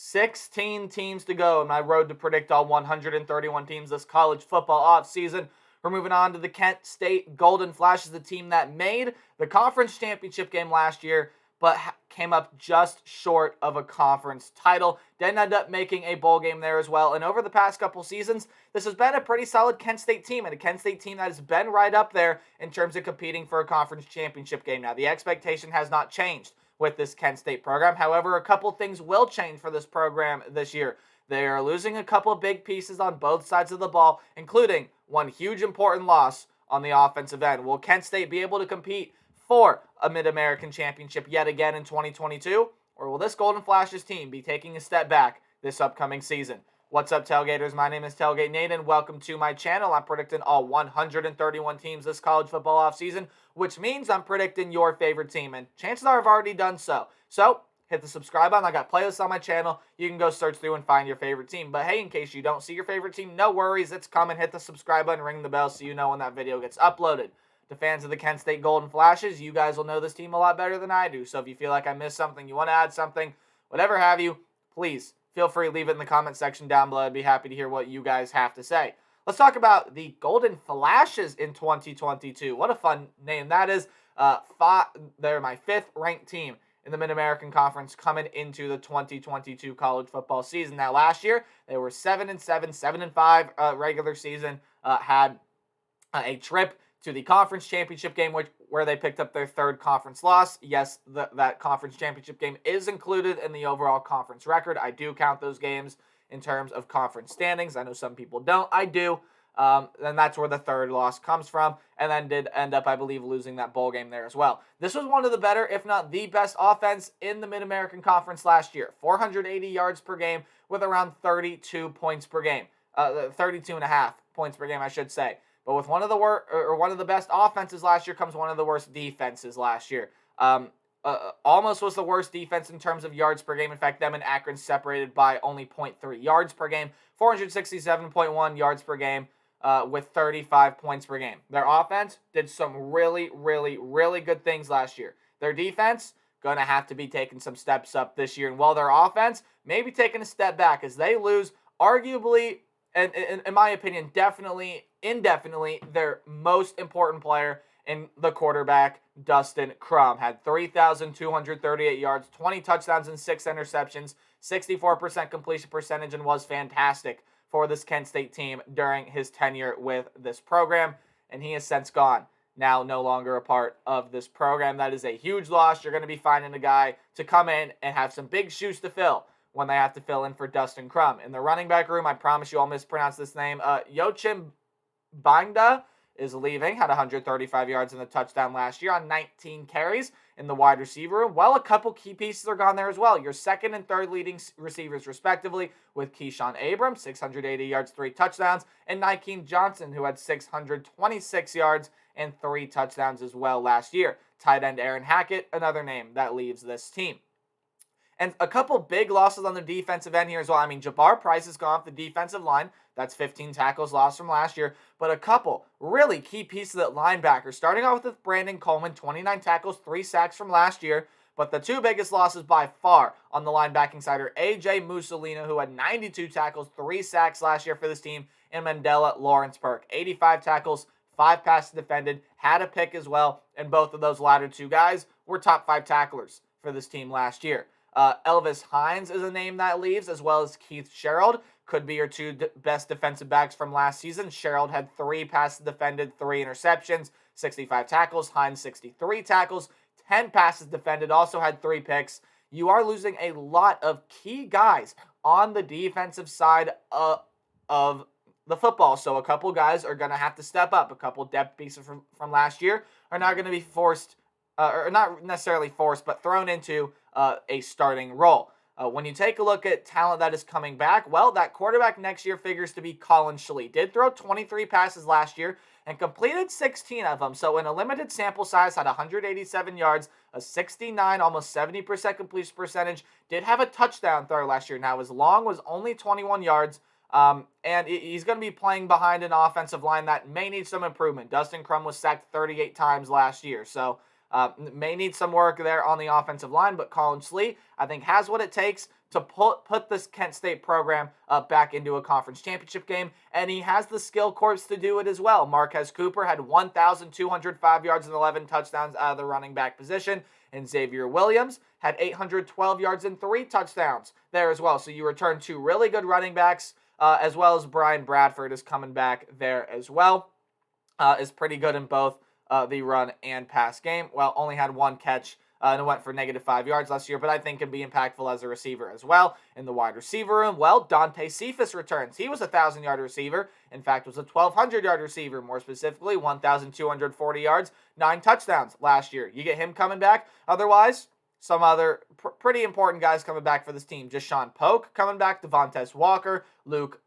16 teams to go in my road to predict all 131 teams this college football offseason. We're moving on to the Kent State Golden Flashes, the team that made the conference championship game last year, but came up just short of a conference title. Didn't end up making a bowl game there as well. And over the past couple seasons, this has been a pretty solid Kent State team, and a Kent State team that has been right up there in terms of competing for a conference championship game. Now, the expectation has not changed with this Kent State program. However, a couple things will change for this program this year. They are losing a couple big pieces on both sides of the ball, including one huge important loss on the offensive end. Will Kent State be able to compete for a Mid-American Championship yet again in 2022? Or will this Golden Flashes team be taking a step back this upcoming season? What's up, Tailgaters? My name is Tailgate Nate, and welcome to my channel. I'm predicting all 131 teams this college football offseason, which means I'm predicting your favorite team, and chances are I've already done so. So, hit the subscribe button. I got playlists on my channel. You can go search through and find your favorite team. But hey, in case you don't see your favorite team, no worries. It's coming. Hit the subscribe button, ring the bell so you know when that video gets uploaded. To fans of the Kent State Golden Flashes, you guys will know this team a lot better than I do. So if you feel like I missed something, you want to add something, whatever have you, please feel free to leave it in the comment section down below. I'd be happy to hear what you guys have to say. Let's talk about the Golden Flashes in 2022. What a fun name that is. They're my 5th ranked team in the Mid-American Conference coming into the 2022 college football season. Now, last year, they were 7-7, 7-5 regular season, had a trip to the conference championship game, where they picked up their 3rd conference loss. Yes, that conference championship game is included in the overall conference record. I do count those games in terms of conference standings. I know some people don't. I do. And that's where the 3rd loss comes from, and then did end up, I believe, losing that bowl game there as well. This was one of the better, if not the best offense in the Mid-American Conference last year. 480 yards per game with around 32 points per game. 32 and a half points per game, I should say. But with one of the best offenses last year comes one of the worst defenses last year. Almost was the worst defense in terms of yards per game. In fact, them and Akron separated by only 0.3 yards per game. 467.1 yards per game with 35 points per game. Their offense did some really, really, really good things last year. Their defense going to have to be taking some steps up this year. And while their offense may be taking a step back as they lose arguably, and in my opinion, indefinitely, their most important player in the quarterback, Dustin Crumb, had 3,238 yards, 20 touchdowns, and 6 interceptions, 64% completion percentage, and was fantastic for this Kent State team during his tenure with this program, and he has since gone. Now no longer a part of this program. That is a huge loss. You're going to be finding a guy to come in and have some big shoes to fill when they have to fill in for Dustin Crumb. In the running back room, I promise you I'll mispronounce this name. Yochim Bangda is leaving, had 135 yards and a touchdown last year on 19 carries. In the wide receiver room, well, a couple key pieces are gone there as well. Your 2nd and 3rd leading receivers, respectively, with Keyshawn Abrams, 680 yards, 3 touchdowns, and Nykeem Johnson, who had 626 yards and 3 touchdowns as well last year. Tight end Aaron Hackett, another name that leaves this team. And a couple big losses on the defensive end here as well. I mean, Jabbar Price has gone off the defensive line. That's 15 tackles lost from last year. But a couple really key pieces at linebacker. Starting off with Brandon Coleman, 29 tackles, 3 sacks from last year. But the 2 biggest losses by far on the linebacking side are A.J. Mussolino, who had 92 tackles, 3 sacks last year for this team, and Mandela Lawrence Burke, 85 tackles, 5 passes defended, had a pick as well. And both of those latter 2 guys were top 5 tacklers for this team last year. Elvis Hines is a name that leaves, as well as Keith Sherrill. Could be your 2 best defensive backs from last season. Sherrill had 3 passes defended, 3 interceptions, 65 tackles. Hines, 63 tackles, 10 passes defended, also had 3 picks. You are losing a lot of key guys on the defensive side of the football. So a couple guys are going to have to step up. A couple depth pieces from last year are now going to be forced, or not necessarily forced, but thrown into a starting role. When you take a look at talent that is coming back, well, that quarterback next year figures to be Colin Schley. Did throw 23 passes last year and completed 16 of them. So in a limited sample size, had 187 yards, a 69, almost 70% completion percentage. Did have a touchdown throw last year. Now, his long was only 21 yards. And he's going to be playing behind an offensive line that may need some improvement. Dustin Crum was sacked 38 times last year. So may need some work there on the offensive line, but Colin Schley, I think, has what it takes to put this Kent State program back into a conference championship game, and he has the skill corps to do it as well. Marquez Cooper had 1,205 yards and 11 touchdowns out of the running back position, and Xavier Williams had 812 yards and 3 touchdowns there as well. So you return 2 really good running backs, as well as Brian Bradford is coming back there as well. Is pretty good in both the run and pass game. Well, only had 1 catch and it went for -5 yards last year, but I think can be impactful as a receiver as well. In the wide receiver room, well, Dante Cephas returns. He was a 1,000-yard receiver. In fact, was a 1,200-yard receiver, more specifically, 1,240 yards, 9 touchdowns last year. You get him coming back. Otherwise, some other pretty important guys coming back for this team. Jashawn Polk coming back, Devontae Walker, Luke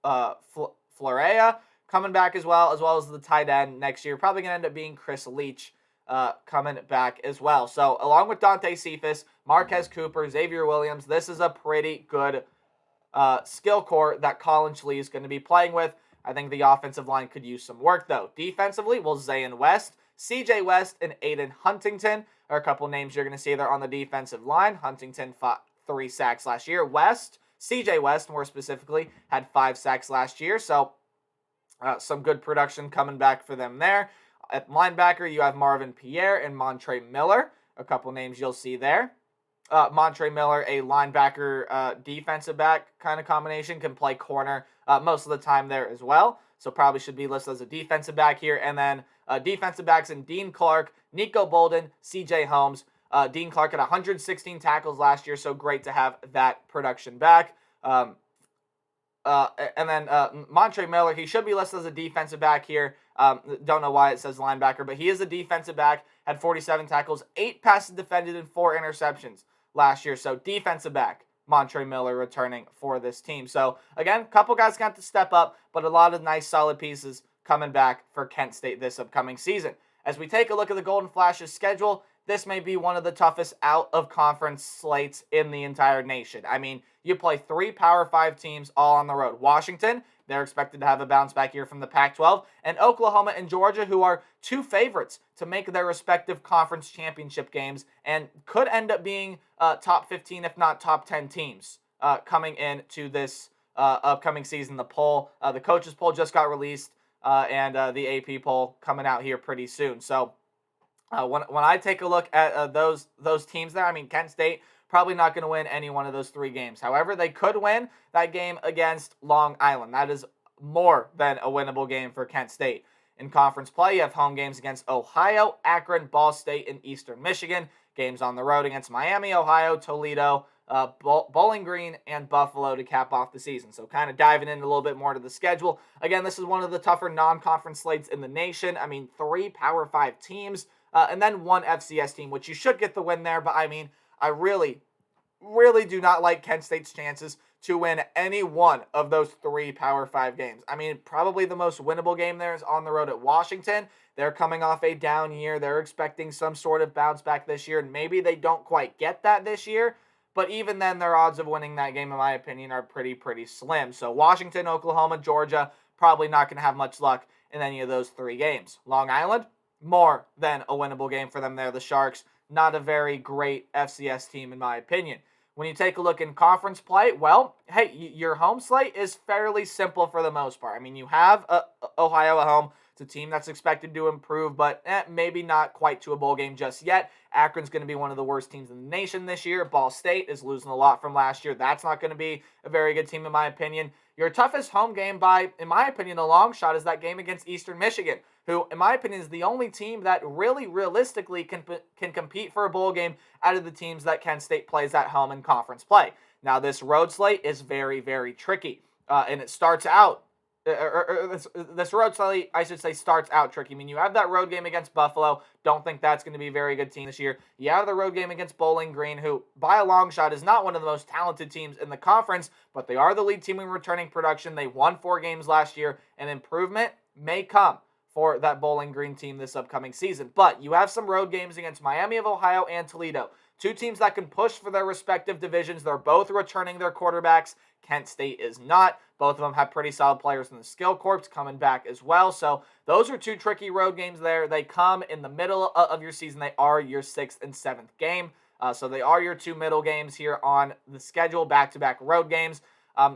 Florea coming back as well as the tight end next year. Probably going to end up being Chris Leach coming back as well. So along with Dante Cephas, Marquez Cooper, Xavier Williams, this is a pretty good skill core that Colin Schlee is going to be playing with. I think the offensive line could use some work, though. Defensively, well, Zayn West, CJ West, and Aiden Huntington are a couple names you're going to see there on the defensive line. Huntington fought 3 sacks last year. CJ West, more specifically, had 5 sacks last year. So some good production coming back for them there. At linebacker, you have Marvin Pierre and Montre Miller. A couple names you'll see there. Montre Miller, a linebacker defensive back kind of combination, can play corner most of the time there as well. So probably should be listed as a defensive back here. And then defensive backs in Dean Clark, Nico Bolden, CJ Holmes. Dean Clark had 116 tackles last year, so great to have that production back. And then Montre Miller, he should be listed as a defensive back here. Don't know why it says linebacker, but he is a defensive back, had 47 tackles, 8 passes defended, and 4 interceptions last year. So defensive back, Montre Miller returning for this team. So again, a couple guys got to step up, but a lot of nice solid pieces coming back for Kent State this upcoming season. As we take a look at the Golden Flash's schedule, this may be one of the toughest out-of-conference slates in the entire nation. I mean, you play 3 Power 5 teams all on the road. Washington, they're expected to have a bounce back here from the Pac-12, and Oklahoma and Georgia, who are 2 favorites to make their respective conference championship games and could end up being top 15, if not top 10 teams coming into this upcoming season. The poll, the coaches poll just got released, and the AP poll coming out here pretty soon. So when I take a look at those teams there, I mean, Kent State probably not going to win any one of those 3 games. However, they could win that game against Long Island. That is more than a winnable game for Kent State. In conference play, you have home games against Ohio, Akron, Ball State, and Eastern Michigan. Games on the road against Miami, Ohio, Toledo, Bowling Green, and Buffalo to cap off the season. So kind of diving in a little bit more to the schedule. Again, this is one of the tougher non-conference slates in the nation. I mean, 3 Power 5 teams, and then 1 FCS team, which you should get the win there. But I mean, I really do not like Kent State's chances to win any one of those 3 Power 5 games. I mean, probably the most winnable game there is on the road at Washington. They're coming off a down year. They're expecting some sort of bounce back this year, and maybe they don't quite get that this year. But even then, their odds of winning that game, in my opinion, are pretty slim. So Washington, Oklahoma, Georgia, probably not going to have much luck in any of those 3 games. Long Island, more than a winnable game for them there. The Sharks, not a very great FCS team, in my opinion. When you take a look in conference play, well, hey, your home slate is fairly simple for the most part. I mean, you have Ohio at home. It's a team that's expected to improve, but maybe not quite to a bowl game just yet. Akron's going to be one of the worst teams in the nation this year. Ball State is losing a lot from last year. That's not going to be a very good team, in my opinion. Your toughest home game by, in my opinion, a long shot is that game against Eastern Michigan, who, in my opinion, is the only team that really realistically can compete for a bowl game out of the teams that Kent State plays at home in conference play. Now, this road slate is very tricky, and it starts out, this road slate, I should say, starts out tricky. I mean, you have that road game against Buffalo. Don't think that's going to be a very good team this year. You have the road game against Bowling Green, who, by a long shot, is not one of the most talented teams in the conference, but they are the lead team in returning production. They won 4 games last year, and improvement may come for that Bowling Green team this upcoming season. But you have some road games against Miami of Ohio and Toledo. 2 teams that can push for their respective divisions. They're both returning their quarterbacks. Kent State is not. Both of them have pretty solid players in the skill corps coming back as well. So those are 2 tricky road games there. They come in the middle of your season. They are your 6th and 7th game. So they are your two middle games here on the schedule, back-to-back road games.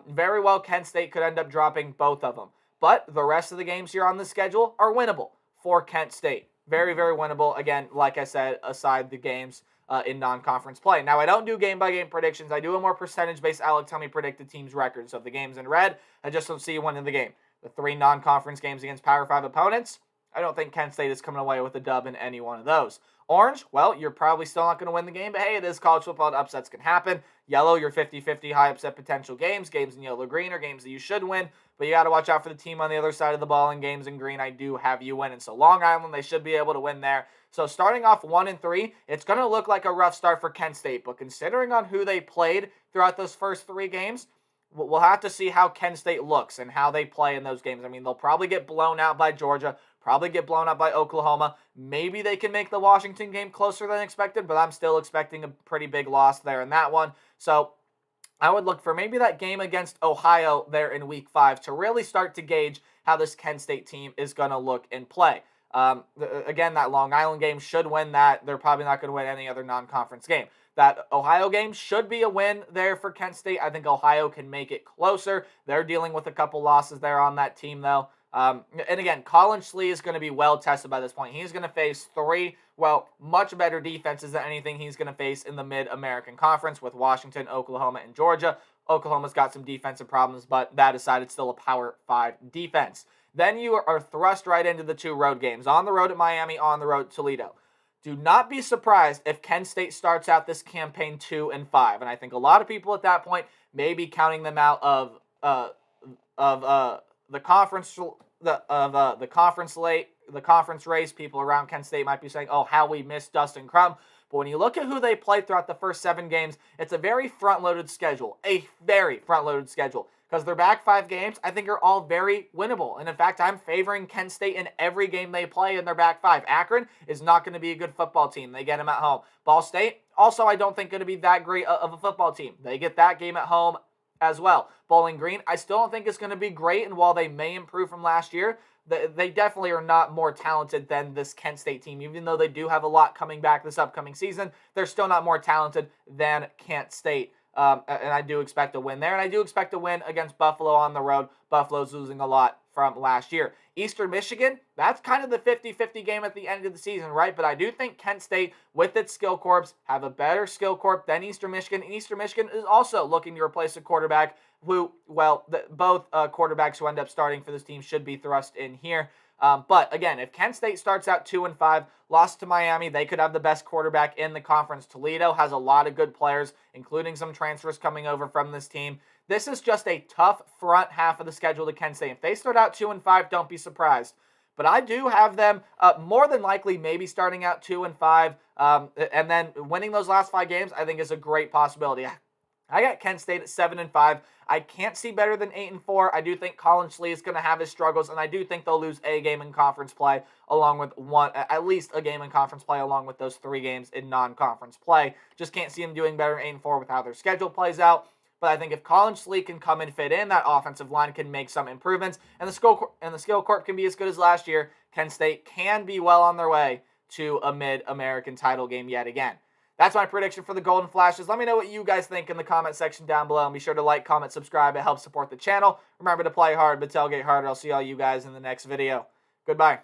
Very well, Kent State could end up dropping both of them. But the rest of the games here on the schedule are winnable for Kent State. Very, very winnable. Again, like I said, aside the games in non-conference play. Now, I don't do game-by-game predictions. I do a more percentage-based Alec Tell Me predict the team's records. So if the game's in red, I just don't see you winning the game. The 3 non-conference games against Power 5 opponents, I don't think Kent State is coming away with a dub in any one of those. Orange, well, you're probably still not going to win the game, but hey, it is college football and upsets can happen. Yellow, your 50-50 high upset potential games. Games in yellow-green are games that you should win, but you got to watch out for the team on the other side of the ball. In games in green, I do have you winning. So Long Island, they should be able to win there. So starting off 1-3, it's going to look like a rough start for Kent State, but considering on who they played throughout those first 3 games, we'll have to see how Kent State looks and how they play in those games. I mean, they'll probably get blown out by Georgia, probably get blown out by Oklahoma. Maybe they can make the Washington game closer than expected, but I'm still expecting a pretty big loss there in that one. So I would look for maybe that game against Ohio there in Week 5 to really start to gauge how this Kent State team is going to look and play. Again, that Long Island game should win that. They're probably not going to win any other non-conference game. That Ohio game should be a win there for Kent State. I think Ohio can make it closer. They're dealing with a couple losses there on that team, though. And again, Colin Schlee is going to be well tested by this point. He's going to face 3, much better defenses than anything he's going to face in the Mid-American Conference with Washington, Oklahoma, and Georgia. Oklahoma's got some defensive problems, but that aside, it's still a Power 5 defense. Then you are thrust right into the 2 road games. On the road at Miami, on the road at Toledo. Do not be surprised if Kent State starts out this campaign 2-5, and I think a lot of people at that point may be counting them out of the conference race. People around Kent State might be saying, "Oh, how we missed Dustin Crumb." But when you look at who they played throughout the first 7 games, it's a very front-loaded schedule, because their back 5 games, I think, are all very winnable. And in fact, I'm favoring Kent State in every game they play in their back 5. Akron is not going to be a good football team. They get them at home. Ball State, also, I don't think going to be that great of a football team. They get that game at home as well. Bowling Green, I still don't think it's going to be great. And while they may improve from last year, they definitely are not more talented than this Kent State team. Even though they do have a lot coming back this upcoming season, they're still not more talented than Kent State. And I do expect a win there. And I do expect a win against Buffalo on the road. Buffalo's losing a lot from last year. Eastern Michigan, that's kind of the 50-50 game at the end of the season, right? But I do think Kent State, with its skill corps, have a better skill corp than Eastern Michigan. And Eastern Michigan is also looking to replace a quarterback who, both quarterbacks who end up starting for this team should be thrust in here. But again, if Kent State starts out 2-5, lost to Miami, they could have the best quarterback in the conference. Toledo has a lot of good players, including some transfers coming over from this team. This is just a tough front half of the schedule to Kent State. If they start out 2-5, don't be surprised. But I do have them more than likely maybe starting out 2-5, and then winning those last 5 games, I think is a great possibility. I got Kent State at 7-5. I can't see better than 8-4. I do think Colin Schlee is going to have his struggles, and I do think they'll lose a game in conference play along with at least a game in conference play along with those 3 games in non-conference play. Just can't see them doing better than 8-4 with how their schedule plays out. But I think if Colin Schlee can come and fit in, that offensive line can make some improvements, and the skill corp can be as good as last year. Kent State can be well on their way to a Mid-American title game yet again. That's my prediction for the Golden Flashes. Let me know what you guys think in the comment section down below. And be sure to like, comment, subscribe. It helps support the channel. Remember to play hard, but tailgate hard. I'll see all you guys in the next video. Goodbye.